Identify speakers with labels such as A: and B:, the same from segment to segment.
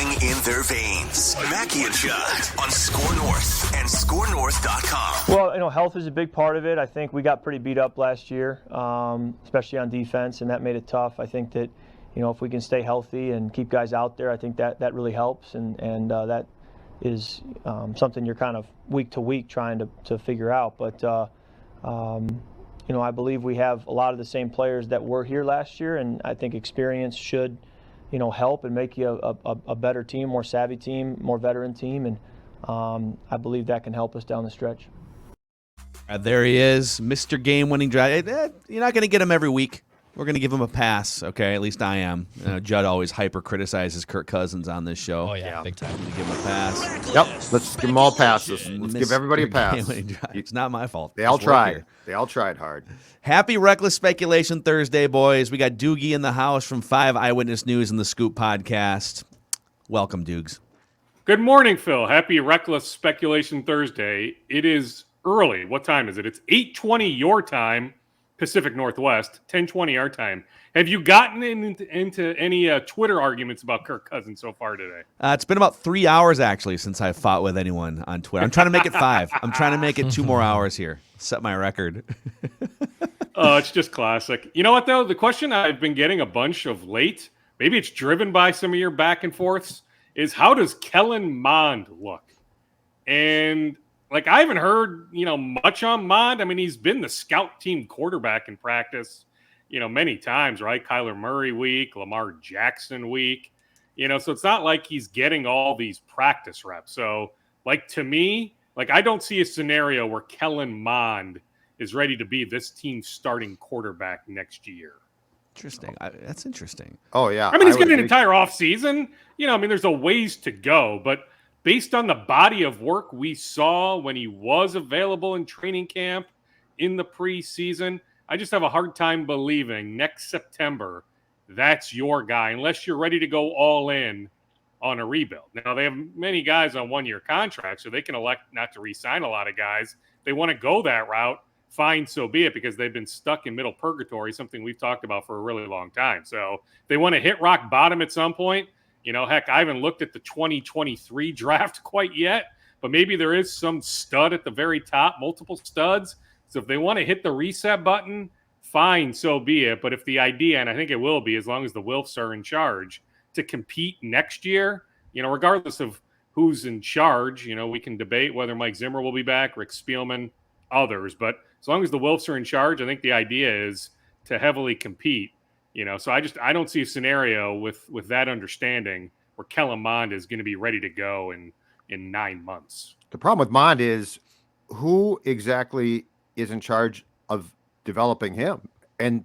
A: flowing in their veins. Mackey and Judd on Score North and ScoreNorth.com.
B: Well, health is a big part of it. I think we got pretty beat up last year, especially on defense, and that made it tough. I think that, if we can stay healthy and keep guys out there, I think that really helps, and that is something you're kind of week to week trying to figure out. But I believe we have a lot of the same players that were here last year, and I think experience should, help and make you a better team, more savvy team, more veteran team, and I believe that can help us down the stretch.
C: There he is, Mr. Game-winning drive. You're not going to get him every week. We're going to give him a pass, okay? At least I am. Judd always hyper-criticizes Kirk Cousins on this show.
D: Oh, yeah, big time.
C: I'm going to give him a pass.
E: Yep, let's give them all passes. Let's give everybody a pass.
C: It's not my fault.
E: They all tried. They all tried hard.
C: Happy Reckless Speculation Thursday, boys. We got Doogie in the house from 5 Eyewitness News and the Scoop podcast. Welcome, Doogs.
F: Good morning, Phil. Happy Reckless Speculation Thursday. It is early. What time is it? It's 8:20 your time. Pacific Northwest, 10:20 our time. Have you gotten into any Twitter arguments about Kirk Cousins so far today?
C: It's been about 3 hours, actually, since I've fought with anyone on Twitter. I'm trying to make it 5. I'm trying to make it 2 more hours here. Set my record.
F: Oh, it's just classic. You know what, though? The question I've been getting a bunch of late, maybe it's driven by some of your back and forths, is how does Kellen Mond look? And I haven't heard, much on Mond. I mean, he's been the scout team quarterback in practice, many times, right? Kyler Murray week, Lamar Jackson week, so it's not like he's getting all these practice reps. So, to me, I don't see a scenario where Kellen Mond is ready to be this team's starting quarterback next year.
C: Interesting. That's interesting.
E: Oh, yeah.
F: I mean, he's got an entire offseason. There's a ways to go, but based on the body of work we saw when he was available in training camp in the preseason, I just have a hard time believing next September that's your guy, unless you're ready to go all in on a rebuild. Now, they have many guys on one-year contracts, so they can elect not to re-sign a lot of guys. If they want to go that route, fine, so be it, because they've been stuck in middle purgatory, something we've talked about for a really long time. So if they want to hit rock bottom at some point, heck, I haven't looked at the 2023 draft quite yet, but maybe there is some stud at the very top, multiple studs. So if they want to hit the reset button, fine, so be it. But if the idea, and I think it will be, as long as the Wilfs are in charge, to compete next year, regardless of who's in charge, we can debate whether Mike Zimmer will be back, Rick Spielman, others. But as long as the Wilfs are in charge, I think the idea is to heavily compete. So I don't see a scenario with that understanding where Kellen Mond is going to be ready to go in 9 months.
E: The problem with Mond is who exactly is in charge of developing him? And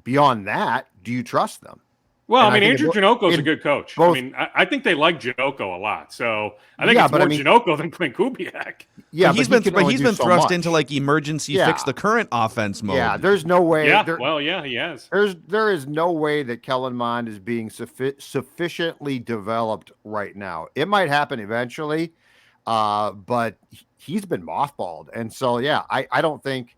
E: beyond that, do you trust them?
F: Well,
E: And
F: Andrew Janoko's a good coach.
E: both-
F: I think they like Janoko a lot. So I think it's more Janoko than Clint Kubiak.
E: Yeah,
C: he's been thrust into emergency fix the current offense mode.
E: Yeah, there's no way.
F: He has.
E: There is no way that Kellen Mond is being sufficiently developed right now. It might happen eventually, but he's been mothballed. And so, I don't think.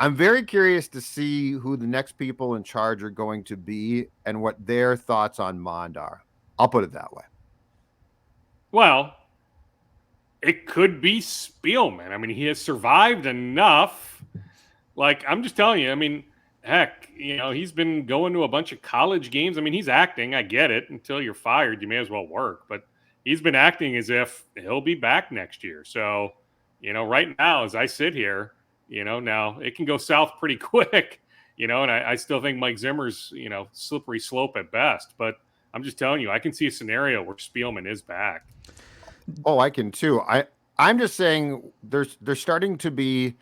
E: I'm very curious to see who the next people in charge are going to be and what their thoughts on Mond are. I'll put it that way.
F: Well, it could be Spielman. I mean, he has survived enough. I'm just telling you, heck, he's been going to a bunch of college games. He's acting. I get it. Until you're fired, you may as well work. But he's been acting as if he'll be back next year. So, right now, as I sit here, now it can go south pretty quick, and I still think Mike Zimmer's, slippery slope at best. But I'm just telling you, I can see a scenario where Spielman is back.
E: Oh, I can too. I'm just saying there's starting to be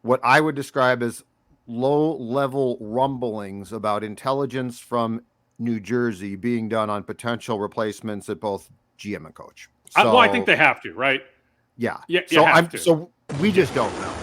E: what I would describe as low-level rumblings about intelligence from New Jersey being done on potential replacements at both GM and coach. So,
F: I think they have to, right?
E: Yeah.
F: So
E: we just don't know.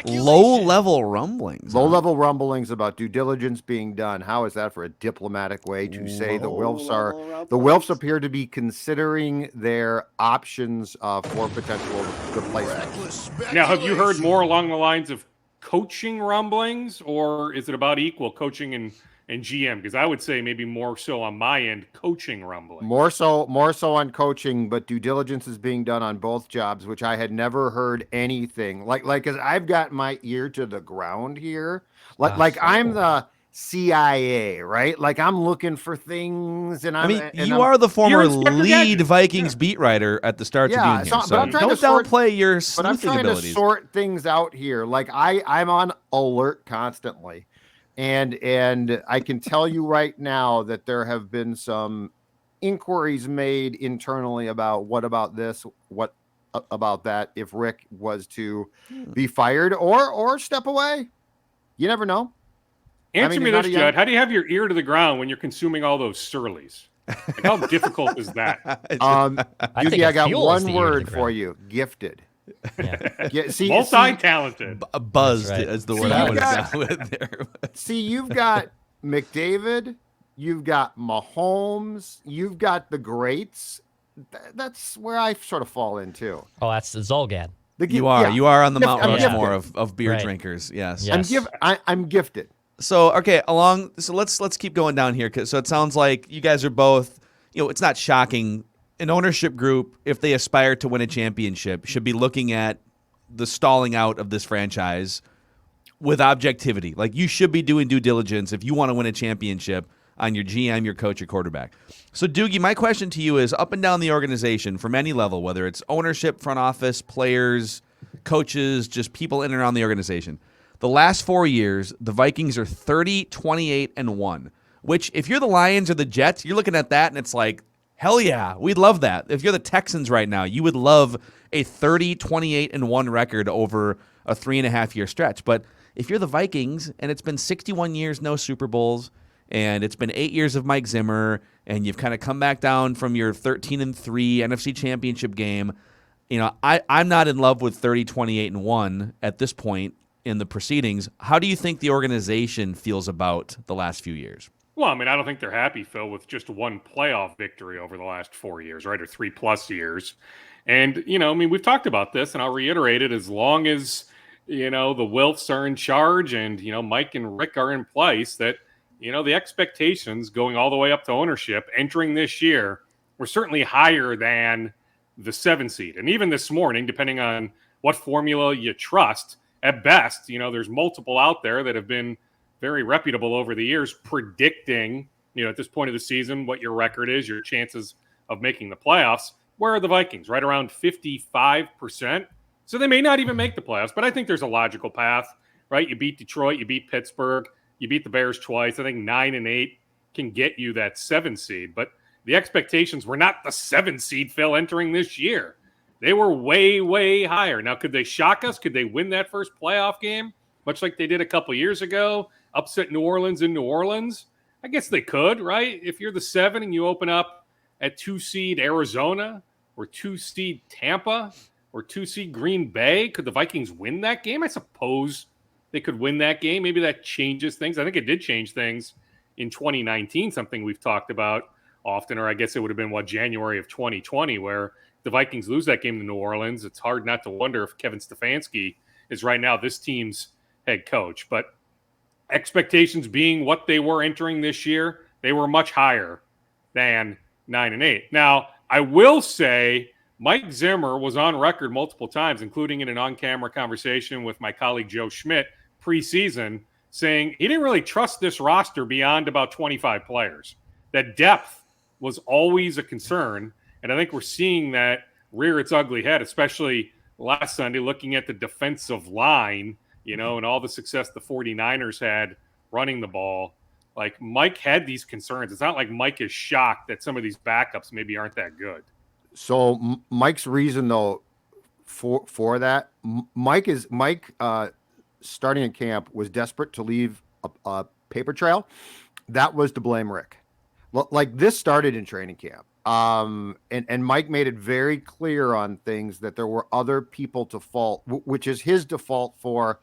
C: Low-level rumblings.
E: Low-level rumblings about due diligence being done. How is that for a diplomatic way to say the Wilfs appear to be considering their options for potential replacements?
F: Now, have you heard more along the lines of coaching rumblings, or is it about equal coaching and and GM? Because I would say maybe more so on my end, coaching rumbling.
E: More so on coaching, but due diligence is being done on both jobs, which I had never heard anything like. Because I've got my ear to the ground here, I'm the CIA, right? Like I'm looking for things, and
C: you are the former lead
F: Gadget.
C: Vikings beat writer at the Star Tribune here,
E: but I'm trying
C: don't
E: to
C: downplay your
E: but I'm
C: sleuthing
E: trying
C: abilities.
E: to sort things out here. Like I'm on alert constantly. And I can tell you right now that there have been some inquiries made internally about what about this, what about that, if Rick was to be fired or step away. You never know.
F: Answer me this, Judd. How do you have your ear to the ground when you're consuming all those Surleys? Like, how difficult is that?
E: I got one word for you: gifted.
F: Yeah. Multi-talented.
C: Buzzed is the word I would have gone with there.
E: See, you've got McDavid, you've got Mahomes, you've got the greats. That's where I sort of fall into.
D: Oh, that's the Zolgad.
C: You are on the Mount Rushmore of beer drinkers. Yes.
E: I'm gifted.
C: So let's keep going down here. So it sounds like you guys are both. It's not shocking. An ownership group, if they aspire to win a championship, should be looking at the stalling out of this franchise with objectivity. Like, you should be doing due diligence if you want to win a championship on your GM, your coach, your quarterback. So, Doogie, my question to you is, up and down the organization, from any level, whether it's ownership, front office, players, coaches, just people in and around the organization, the last 4 years, the Vikings are 30, 28, and 1, which, if you're the Lions or the Jets, you're looking at that and it's like, hell yeah, we'd love that. If you're the Texans right now, you would love a 30, 28, and 1 record over a 3.5-year stretch. But if you're the Vikings, and it's been 61 years, no Super Bowls, and it's been 8 years of Mike Zimmer, and you've kind of come back down from your 13-3 NFC Championship game, I'm not in love with 30, 28, and 1 at this point in the proceedings. How do you think the organization feels about the last few years?
F: Well, I don't think they're happy, Phil, with just one playoff victory over the last 4 years, right? Or 3+ years. And, we've talked about this, and I'll reiterate it, as long as, the Wilfs are in charge and, Mike and Rick are in place, that, the expectations going all the way up to ownership entering this year were certainly higher than the 7 seed. And even this morning, depending on what formula you trust, at best, there's multiple out there that have been very reputable over the years, predicting, at this point of the season, what your record is, your chances of making the playoffs. Where are the Vikings? Right around 55%. So they may not even make the playoffs, but I think there's a logical path, right? You beat Detroit, you beat Pittsburgh, you beat the Bears twice. I think 9 and 8 can get you that 7 seed, but the expectations were not the 7 seed, Phil, entering this year. They were way, way higher. Now, could they shock us? Could they win that first playoff game, much like they did a couple years ago? Upset New Orleans in New Orleans? I guess they could, right? If you're the 7 and you open up at 2 seed Arizona or 2 seed Tampa or 2 seed Green Bay, could the Vikings win that game? I suppose they could win that game. Maybe that changes things. I think it did change things in 2019, something we've talked about often, or I guess it would have been, January of 2020, where the Vikings lose that game to New Orleans. It's hard not to wonder if Kevin Stefanski is right now this team's head coach. But expectations being what they were entering this year, they were much higher than 9 and 8. Now, I will say Mike Zimmer was on record multiple times, including in an on-camera conversation with my colleague Joe Schmidt preseason, saying he didn't really trust this roster beyond about 25 players. That depth was always a concern, and I think we're seeing that rear its ugly head, especially last Sunday, looking at the defensive line, and all the success the 49ers had running the ball. Like, Mike had these concerns. It's not like Mike is shocked that some of these backups maybe aren't that good.
E: So Mike's reason, though, for that, Mike starting in camp was desperate to leave a paper trail. That was to blame Rick. Like, this started in training camp. And Mike made it very clear on things that there were other people to fault, which is his default for,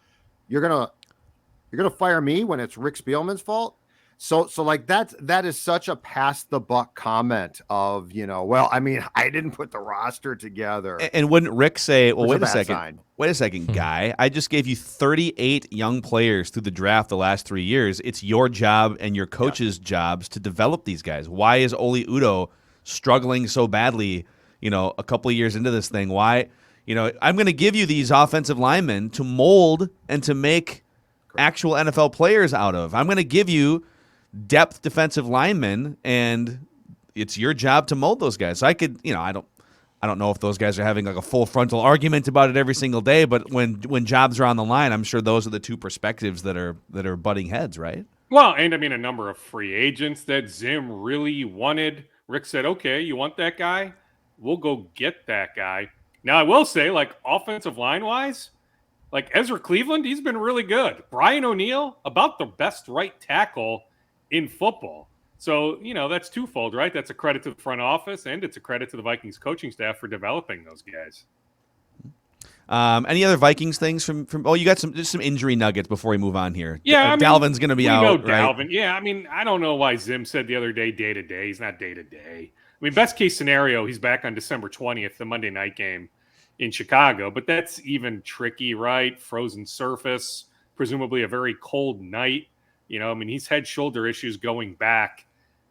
E: you're gonna fire me when it's Rick Spielman's fault. So like that is such a pass the buck comment of, well, I mean, I didn't put the roster together.
C: And wouldn't Rick say, well, wait a second.
E: Sign.
C: Wait a second, guy. I just gave you 38 young players through the draft the last 3 years. It's your job and your coach's jobs to develop these guys. Why is Oli Udoh struggling so badly, a couple of years into this thing? Why, I'm going to give you these offensive linemen to mold and to make actual NFL players out of. I'm going to give you depth defensive linemen, and it's your job to mold those guys. So I could, I don't know if those guys are having like a full frontal argument about it every single day, but when jobs are on the line, I'm sure those are the two perspectives that are butting heads, right?
F: Well, and I mean, a number of free agents that Zim really wanted. Rick said, okay, you want that guy? We'll go get that guy. Now, I will say, like, offensive line-wise, like Ezra Cleveland, he's been really good. Brian O'Neill, about the best right tackle in football. So, that's twofold, right? That's a credit to the front office, and it's a credit to the Vikings coaching staff for developing those guys.
C: Any other Vikings things from? Oh, you got some injury nuggets before we move on here.
F: Yeah,
C: Dalvin's going to be out.
F: Dalvin.
C: Right?
F: Yeah, I mean, I don't know why Zim said the other day to day. He's not day to day. I mean, best case scenario, he's back on December 20th, the Monday night game in Chicago. But that's even tricky, right? Frozen surface, presumably a very cold night. I mean, he's had shoulder issues going back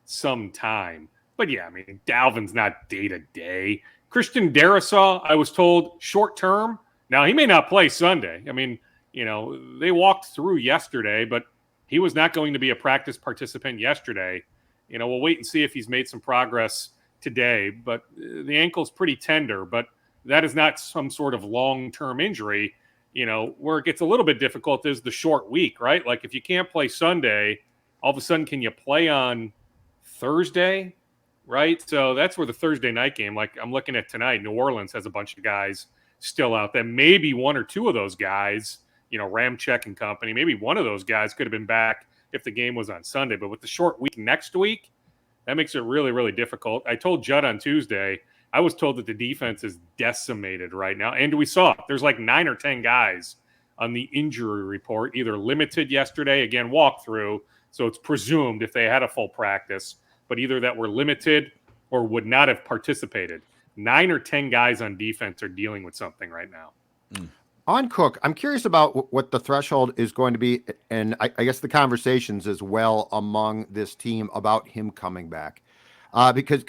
F: some time. But yeah, I mean, Dalvin's not day to day. Christian Darrisaw, I was told, short term. Now, he may not play Sunday. I mean, they walked through yesterday, but he was not going to be a practice participant yesterday. We'll wait and see if he's made some progress today. But the ankle's pretty tender, but that is not some sort of long-term injury. Where it gets a little bit difficult is the short week, right? Like if you can't play Sunday, all of a sudden, can you play on Thursday, right? So that's where the Thursday night game, like I'm looking at tonight, New Orleans has a bunch of guys still out there. Maybe one or two of those guys, Ramczyk and company, maybe one of those guys could have been back if the game was on Sunday. But with the short week next week, that makes it really, really difficult. I told Judd on Tuesday, I was told that the defense is decimated right now. And we saw it. There's like 9 or 10 guys on the injury report, either limited yesterday, again, walkthrough. So it's presumed if they had a full practice, but either that were limited or would not have participated. 9 or 10 guys on defense are dealing with something right now.
E: On Cook, I'm curious about what the threshold is going to be, and I guess the conversations as well among this team about him coming back, because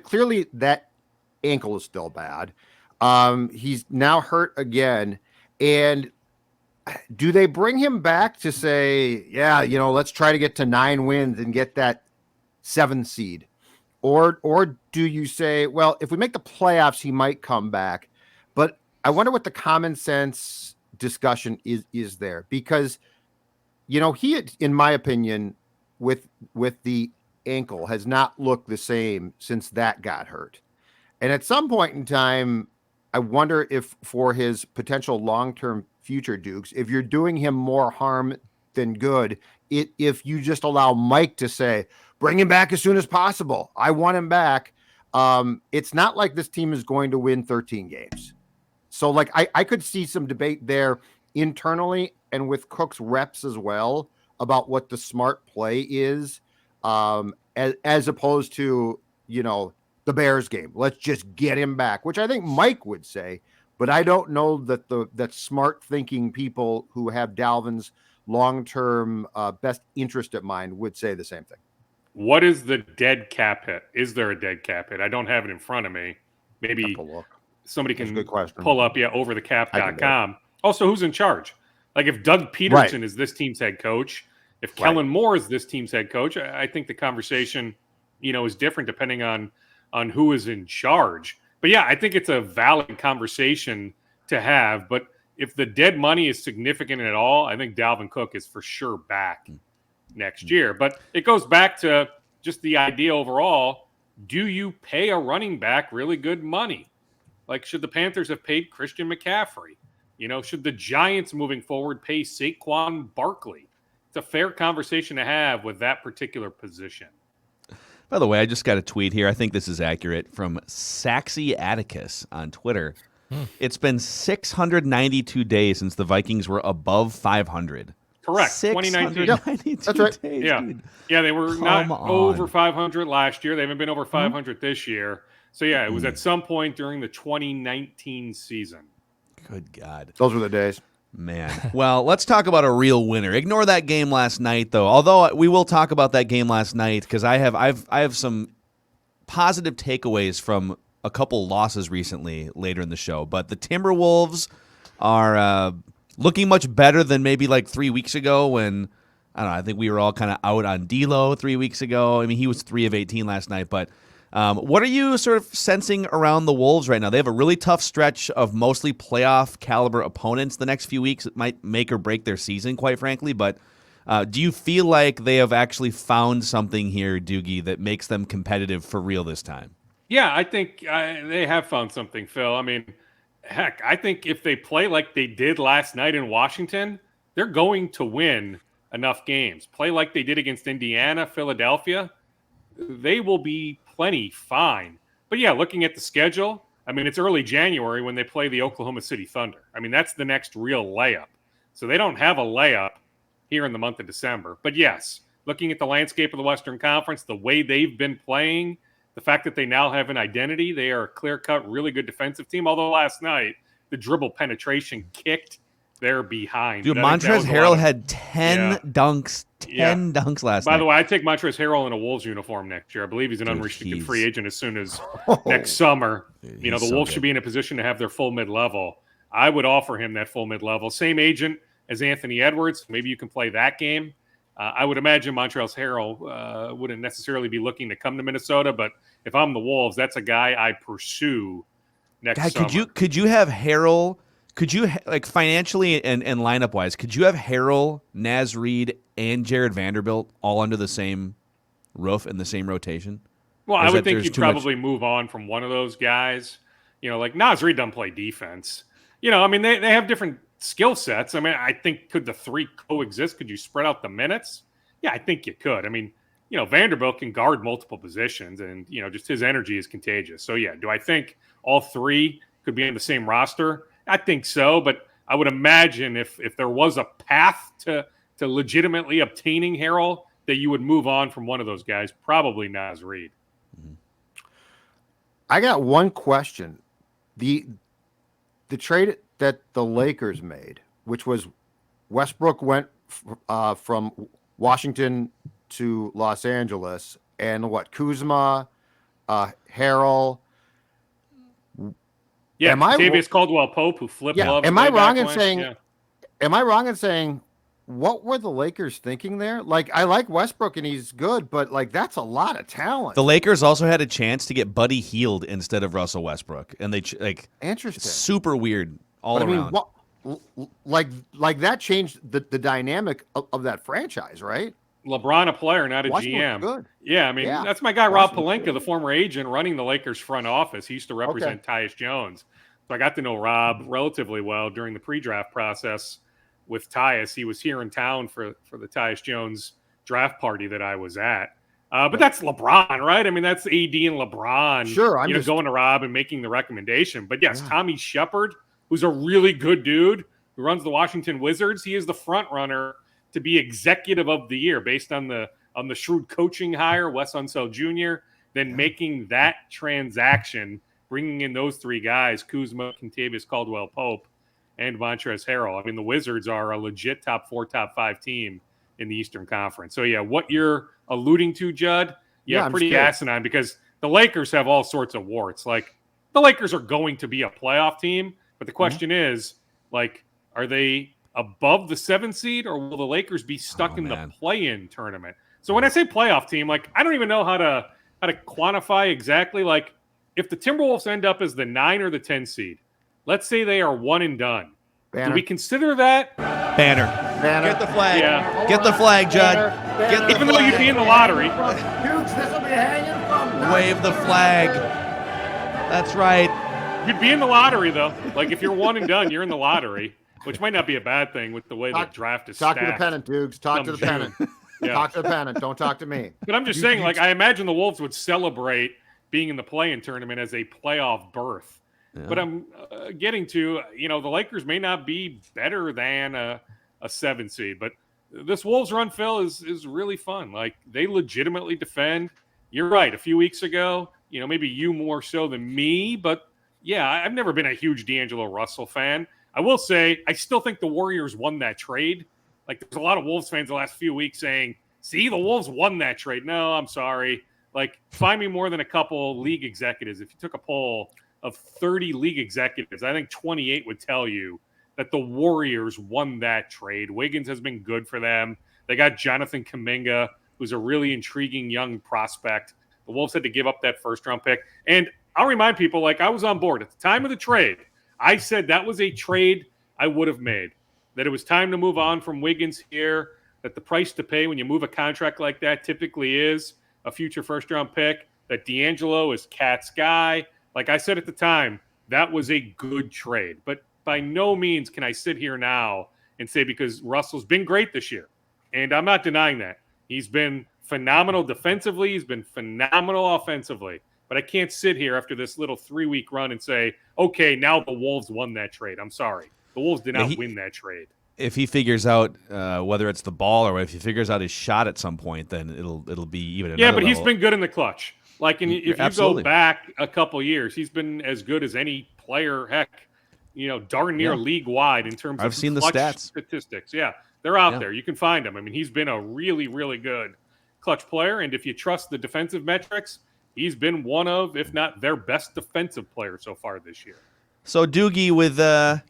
E: clearly that ankle is still bad. He's now hurt again, and do they bring him back to say, yeah, let's try to get to 9 wins and get that 7th seed, or do you say, well, if we make the playoffs, he might come back? But I wonder what the common sense discussion is there, because, he, in my opinion, with the ankle has not looked the same since that got hurt. And at some point in time, I wonder if for his potential long-term future, Dukes, if you're doing him more harm than good, if you just allow Mike to say, bring him back as soon as possible. I want him back. It's not like this team is going to win 13 games. So like I could see some debate there internally and with Cook's reps as well about what the smart play is, as opposed to, the Bears game. Let's just get him back, which I think Mike would say, but I don't know that that smart thinking people who have Dalvin's long-term best interest at mind would say the same thing.
F: What is the dead cap hit? Is there a dead cap hit? I don't have it in front of me. Maybe somebody can pull up, overthecap.com. Also, who's in charge? Like if Doug Peterson is this team's head coach, if Kellen Moore is this team's head coach, I think the conversation, is different depending on who is in charge. But yeah, I think it's a valid conversation to have. But if the dead money is significant at all, I think Dalvin Cook is for sure back next year. But it goes back to just the idea overall. Do you pay a running back really good money? Like, should the Panthers have paid Christian McCaffrey? Should the Giants moving forward pay Saquon Barkley? It's a fair conversation to have with that particular position.
C: By the way, I just got a tweet here. I think this is accurate from Saxy Atticus on Twitter. It's been 692 days since the Vikings were above 500.
F: Correct. 2019.
E: Yep, that's right.
C: Days,
F: Yeah.
C: dude.
F: Yeah, they were
C: Come
F: not
C: on.
F: over 500 last year. They haven't been over 500 this year. So, yeah, it was at some point during the 2019 season.
C: Good God.
E: Those were the days.
C: Man. Well, let's talk about a real winner. Ignore that game last night, though. Although we will talk about that game last night because I have some positive takeaways from a couple losses recently later in the show. But the Timberwolves are looking much better than maybe like 3 weeks ago when, I don't know, I think we were all kind of out on D'Lo 3 weeks ago. I mean, he was 3 of 18 last night. But what are you sort of sensing around the Wolves right now? They have a really tough stretch of mostly playoff caliber opponents the next few weeks. It might make or break their season, quite frankly. But do you feel like they have actually found something here, Doogie, that makes them competitive for real this time?
F: Yeah, I think they have found something, Phil. I mean, heck, I think if they play like they did last night in Washington, they're going to win enough games. Play like they did against Indiana, Philadelphia, they will be plenty fine. But yeah, looking at the schedule, I mean, it's early January when they play the Oklahoma City Thunder. I mean, that's the next real layup. So they don't have a layup here in the month of December. But yes, looking at the landscape of the Western Conference, the way they've been playing, the fact that they now have an identity, they are a clear-cut, really good defensive team. Although last night, the dribble penetration kicked their behind.
C: Dude, Montrezl Harrell had 10 dunks, 10 dunks last night.
F: By the way, I take Montrezl Harrell in a Wolves uniform next year. I believe he's an unrestricted free agent as soon as next summer.
C: Dude,
F: you know, the Wolves should be in a position to have their full mid-level. I would offer him that full mid-level. Same agent as Anthony Edwards. Maybe you can play that game. I would imagine Montrezl Harrell wouldn't necessarily be looking to come to Minnesota, but if I'm the Wolves, that's a guy I pursue next summer.
C: Could you have Harrell? Could you, like, financially and lineup wise, could you have Harrell, Naz Reid, and Jared Vanderbilt all under the same roof in the same rotation?
F: Well, I would think you'd probably move on from one of those guys. You know, like Naz Reid doesn't play defense. You know, I mean, they have different skill sets. I mean, I think could the three coexist? Could you spread out the minutes? Yeah, I think you could. I mean, you know, Vanderbilt can guard multiple positions, and, you know, just his energy is contagious. So, yeah, do I think all three could be on the same roster? I think so, but I would imagine if there was a path to legitimately obtaining Harrell, that you would move on from one of those guys, probably Naz Reid.
E: I got one question. The trade that the Lakers made, which was Westbrook went from Washington to Los Angeles, and what, Kuzma, Harrell.
F: Yeah, Tavius Caldwell-Pope, who flipped love.
E: Am I wrong in saying? Yeah. Am I wrong in saying? What were the Lakers thinking there? Like, I like Westbrook and he's good, but like that's a lot of talent.
C: The Lakers also had a chance to get Buddy Hield instead of Russell Westbrook, and they
E: interesting,
C: super weird all around.
E: I mean, like that changed the dynamic of that franchise, right?
F: LeBron, a player, not a GM.
E: Good.
F: Yeah, I mean, that's my guy, Rob Pelinka, the former agent running the Lakers front office. He used to represent Tyus Jones. So I got to know Rob relatively well during the pre-draft process with Tyus. He was here in town for the Tyus Jones draft party that I was at. But that's LeBron, right? I mean, that's AD and LeBron.
E: Sure, I'm
F: going to Rob and making the recommendation. But yes, Tommy Shepard, who's a really good dude who runs the Washington Wizards, he is the front runner to be executive of the year based on the shrewd coaching hire, Wes Unseld Jr., then making that transaction, bringing in those three guys, Kuzma, Kentavious Caldwell-Pope, and Montrezl Harrell. I mean, the Wizards are a legit top 4, top 5 team in the Eastern Conference. So, yeah, what you're alluding to, Judd, pretty asinine, because the Lakers have all sorts of warts. Like, the Lakers are going to be a playoff team, but the question is, like, are they above the 7th seed, or will the Lakers be stuck in the play-in tournament? So when I say playoff team, like, I don't even know how to quantify exactly. Like, if the Timberwolves end up as the 9 or the 10 seed, let's say they are one and done.
E: Banner.
F: Do we consider that?
C: Banner. Get the flag.
F: Yeah.
C: Get the flag, Judd.
F: Even though you'd be in the lottery.
E: Dukes, this will be hanging from.
C: Wave the flag. That's right.
F: You'd be in the lottery, though. Like, if you're one and done, you're in the lottery, which might not be a bad thing with the way the draft is stacked.
E: Talk to the pennant, Dukes. Talk to the pennant. Talk to the pennant. Don't talk to me.
F: But I'm just saying, like, I imagine the Wolves would celebrate being in the play-in tournament as a playoff berth. Yeah. But I'm getting to, the Lakers may not be better than a 7 seed. But this Wolves run, Phil, is really fun. Like, they legitimately defend. You're right. A few weeks ago, maybe you more so than me, but yeah, I've never been a huge D'Angelo Russell fan. I will say, I still think the Warriors won that trade. Like, there's a lot of Wolves fans the last few weeks saying, see, the Wolves won that trade. No, I'm sorry. Like, find me more than a couple league executives. If you took a poll of 30 league executives, I think 28 would tell you that the Warriors won that trade. Wiggins has been good for them. They got Jonathan Kuminga, who's a really intriguing young prospect. The Wolves had to give up that first-round pick. And I'll remind people, like, I was on board. At the time of the trade, I said that was a trade I would have made, that it was time to move on from Wiggins here, that the price to pay when you move a contract like that typically is a future first-round pick, that D'Angelo is Cat's guy. Like I said at the time, that was a good trade. But by no means can I sit here now and say, because Russell's been great this year, and I'm not denying that. He's been phenomenal defensively. He's been phenomenal offensively. But I can't sit here after this little 3-week run and say, okay, now the Wolves won that trade. I'm sorry. The Wolves did not win that trade.
C: If he figures out whether it's the ball or if he figures out his shot at some point, then it'll be even another
F: but
C: level.
F: He's been good in the clutch. Like, if you go back a couple years, he's been as good as any player, heck, darn near league-wide in terms of
C: I've seen the
F: clutch
C: stats.
F: Statistics. Yeah, they're out there. You can find them. I mean, he's been a really, really good clutch player, and if you trust the defensive metrics, he's been one of, if not their best defensive player so far this year.
C: So Doogie, with the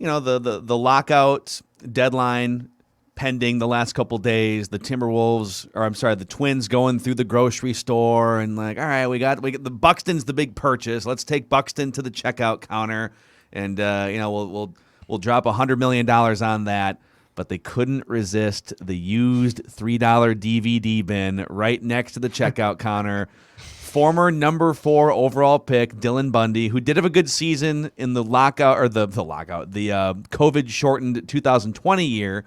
C: lockout deadline pending the last couple days, the the Twins going through the grocery store and like, all right, we got the Buxton's the big purchase. Let's take Buxton to the checkout counter, and we'll drop $100 million on that. But they couldn't resist the used $3 DVD bin right next to the checkout counter. Former number 4 overall pick Dylan Bundy, who did have a good season in the COVID shortened 2020 year.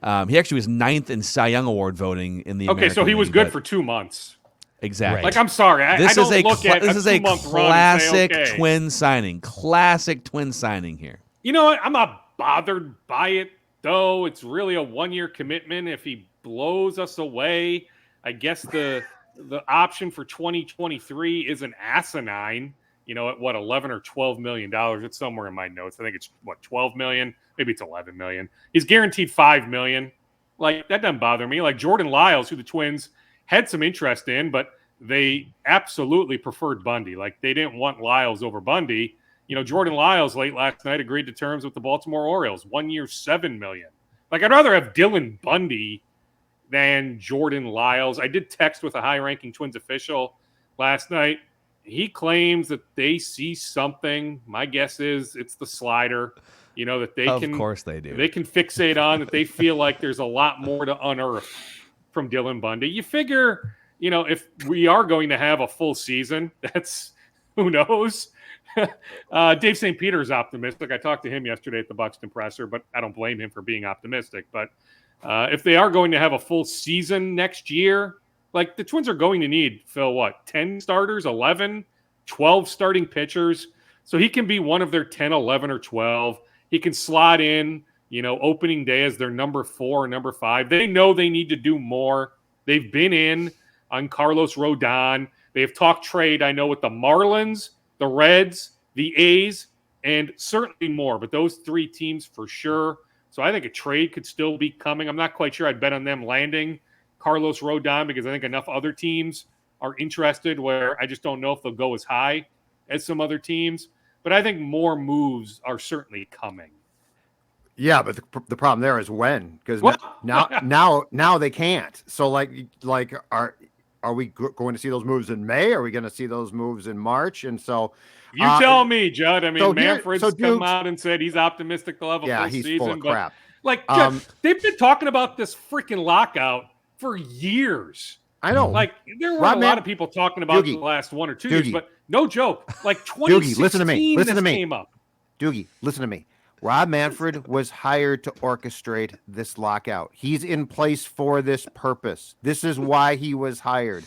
C: He actually was 9th in Cy Young Award voting in the American
F: so he was
C: League,
F: good for 2 months.
C: Exactly.
F: Like, I'm sorry.
C: This is a
F: classic
C: twin signing. Classic twin signing here.
F: You know what? I'm not bothered by it, though. It's really a 1-year commitment. If he blows us away, I guess the option for 2023 isn't asinine, at what, $11 or $12 million. It's somewhere in my notes. I think it's 12 million, maybe it's 11 million. He's guaranteed $5 million. Like, that doesn't bother me. Like Jordan Lyles, who the Twins had some interest in, but they absolutely preferred Bundy. Like, they didn't want Lyles over Bundy. Jordan Lyles late last night agreed to terms with the Baltimore Orioles, 1 year, $7 million. Like, I'd rather have Dylan Bundy than Jordan Lyles. I did text with a high-ranking Twins official last night. He claims that they see something. My guess is it's the slider, that they can. Of
C: course they do.
F: They can fixate on, that they feel like there's a lot more to unearth from Dylan Bundy. You figure, if we are going to have a full season, that's, who knows? Dave St. Peter is optimistic. I talked to him yesterday at the Buxton presser, but I don't blame him for being optimistic. But if they are going to have a full season next year, like, the Twins are going to need, Phil, 10 starters, 11, 12 starting pitchers. So he can be one of their 10, 11, or 12. He can slot in, opening day as their number 4 or number 5. They know they need to do more. They've been in on Carlos Rodon. They have talked trade, I know, with the Marlins, the Reds, the A's, and certainly more. But those 3 teams for sure. So I think a trade could still be coming. I'm not quite sure I'd bet on them landing Carlos Rodon, because I think enough other teams are interested where I just don't know if they'll go as high as some other teams. But I think more moves are certainly coming.
E: Yeah, but the problem there is when, because now they can't. So like are we going to see those moves in May? Are we going to see those moves in March? And so
F: you tell me, Judd. I mean, Manfred's come out and said he's optimistic they'll have a full season.
E: Full of crap.
F: Like, Judd, they've been talking about this freaking lockout for years.
E: I know.
F: Like, there were a lot of people talking about the last 1 or 2 years, but no joke. Like, 2016,
E: listen to me.
F: This came up.
E: Doogie, listen to me. Rob Manfred was hired to orchestrate this lockout. He's in place for this purpose. This is why he was hired.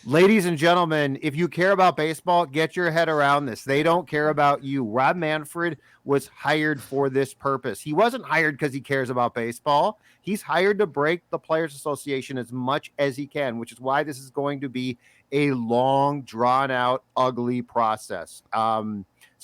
E: Ladies and gentlemen, if you care about baseball, get your head around this. They don't care about you. Rob Manfred was hired for this purpose. He wasn't hired because he cares about baseball. He's hired to break the Players Association as much as he can, which is why this is going to be a long, drawn-out, ugly process. So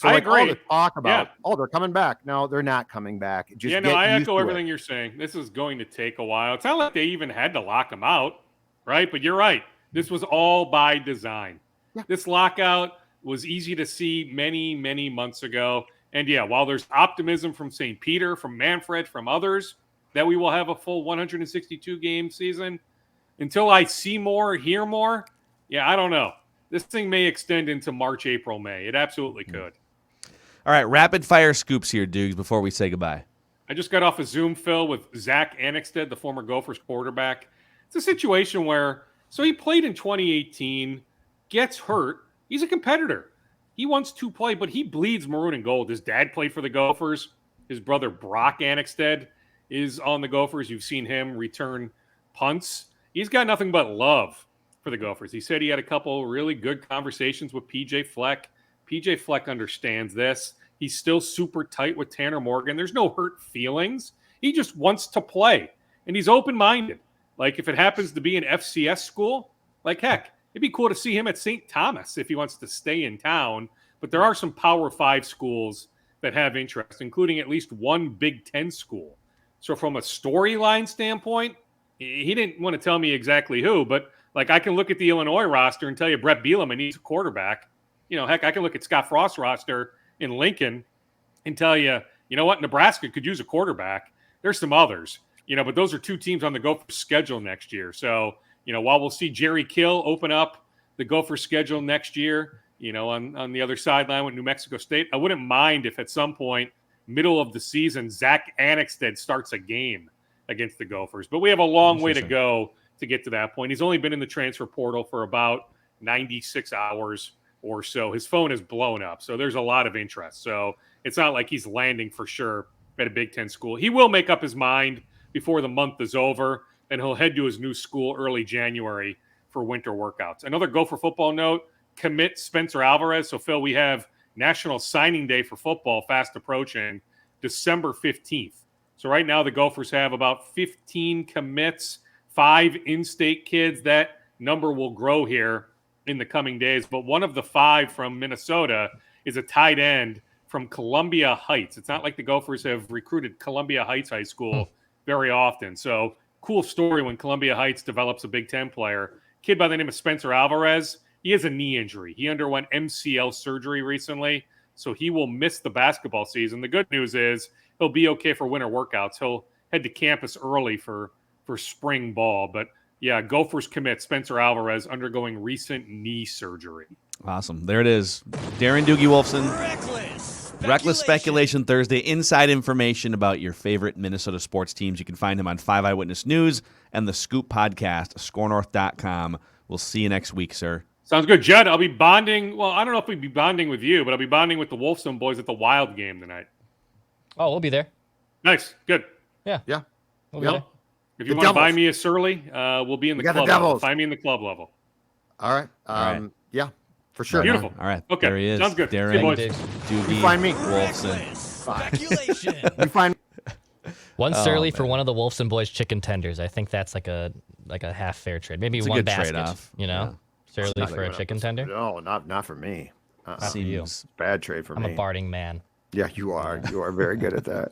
F: I
E: like
F: agree.
E: all the talk about, they're coming back. No, they're not coming back. Just
F: I echo everything you're saying. This is going to take a while. It's not like they even had to lock him out, right? But you're right. This was all by design. Yeah. This lockout was easy to see many, many months ago. And while there's optimism from St. Peter, from Manfred, from others, that we will have a full 162-game season, until I see more, hear more, I don't know. This thing may extend into March, April, May. It absolutely could.
C: All right, rapid-fire scoops here, Dukes, before we say goodbye.
F: I just got off a Zoom, Phil, with Zach Annexted, the former Gophers quarterback. It's a situation where, so he played in 2018, gets hurt. He's a competitor. He wants to play, but he bleeds maroon and gold. His dad played for the Gophers. His brother, Brock Annexted, is on the Gophers. You've seen him return punts. He's got nothing but love for the Gophers. He said he had a couple really good conversations with PJ Fleck. PJ Fleck understands this. He's still super tight with Tanner Morgan. There's no hurt feelings. He just wants to play, and he's open-minded. Like, if it happens to be an FCS school, like, heck, it'd be cool to see him at St. Thomas if he wants to stay in town. But there are some Power 5 schools that have interest, including at least one Big Ten school. So from a storyline standpoint, he didn't want to tell me exactly who, but, like, I can look at the Illinois roster and tell you Brett Bielema needs a quarterback. Heck, I can look at Scott Frost's roster in Lincoln and tell you, you know what, Nebraska could use a quarterback. There's some others. But those are two teams on the Gophers schedule next year. So, while we'll see Jerry Kill open up the Gophers schedule next year, on the other sideline with New Mexico State, I wouldn't mind if at some point, middle of the season, Zach Annexted starts a game against the Gophers. But we have a long way to go to get to that point. He's only been in the transfer portal for about 96 hours or so. His phone is blown up. So there's a lot of interest. So it's not like he's landing for sure at a Big Ten school. He will make up his mind before the month is over, and he'll head to his new school early January for winter workouts. Another Gopher football note, commit Spencer Alvarez. So, Phil, we have National Signing Day for football fast approaching, December 15th. So right now the Gophers have about 15 commits, 5 in-state kids. That number will grow here in the coming days. But one of the 5 from Minnesota is a tight end from Columbia Heights. It's not like the Gophers have recruited Columbia Heights High School very often. So cool story when Columbia Heights develops a Big Ten player. Kid by the name of Spencer Alvarez. He has a knee injury. He underwent MCL surgery recently, so he will miss the basketball season. The good news is he'll be okay for winter workouts. He'll head to campus early for spring ball. But, Gophers commit Spencer Alvarez undergoing recent knee surgery.
C: Awesome. There it is. Darren Doogie Wolfson. Reckless Speculation Thursday. Inside information about your favorite Minnesota sports teams. You can find him on 5 Eyewitness News and the Scoop Podcast, scorenorth.com. We'll see you next week, sir.
F: Sounds good. Judd, I'll be bonding. Well, I don't know if we'd be bonding with you, but I'll be bonding with the Wolfson boys at the Wild game tonight.
D: Oh, we'll be there.
F: Nice. Good.
D: Yeah. We'll be there.
F: If you want to buy me a Surly, we'll be in the club level. Find me in the club level.
E: All right.
C: All right.
E: Yeah, for sure.
F: Beautiful.
C: All right.
F: Okay.
C: There he is.
F: Sounds good.
C: Darren
F: Doogie
E: You find me.
C: Wolfson.
D: Speculation.
E: You find
D: One Surly for one of the Wolfson boys chicken tenders. I think that's like a half fair trade. Maybe
C: It's a
D: one
C: good
D: basket.
C: trade-off.
D: Surly for a chicken tender.
E: No, not for me.
D: For you.
C: Seems
E: Bad trade for
D: I'm
E: me.
D: a barding man.
E: Yeah, you are. You are very good at that.